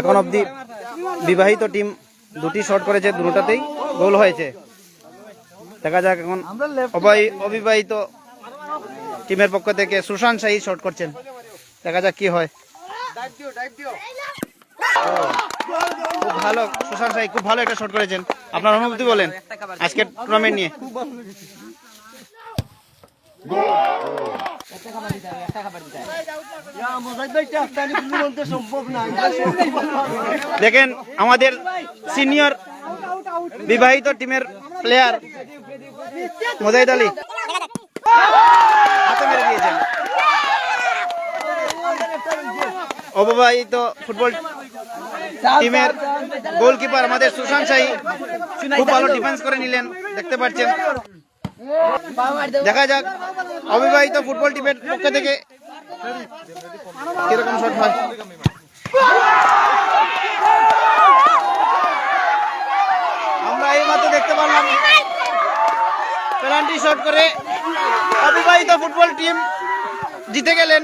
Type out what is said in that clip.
এখন অবধি বিবাহিত টিম দুটি শট করেছে, দুটাতেই গোল হয়েছে। দেখা যাক এখন অবিবাহিত টিমের পক্ষ থেকে সুশান্ত শাহী শট করছেন, দেখা যাক কি হয়। খুব ভালো সুশান্ত শাহী, খুব ভালো একটা শট করেছেন। আপনার অনুভূতি বলেন আজকের টুর্নামেন্ট নিয়ে। দেখেন আমাদের সিনিয়র বিবাহিত টিমের প্লেয়ার মোজাহিদ আলী হাতে মেরে দিয়েছেন। অবিবাহিত ফুটবল টিমের গোলকিপার আমাদের সুশান্ত শাহী খুব ভালো ডিফেন্স করে নিলেন, দেখতে পাচ্ছেন। দেখা যাক অবিবাহিত ফুটবল টিমের পক্ষ থেকে কিরকম শট হয়। আমরা এই মাত্র দেখতে পারলাম পেনাল্টি শট করে অবিবাহিত ফুটবল টিম জিতে গেলেন।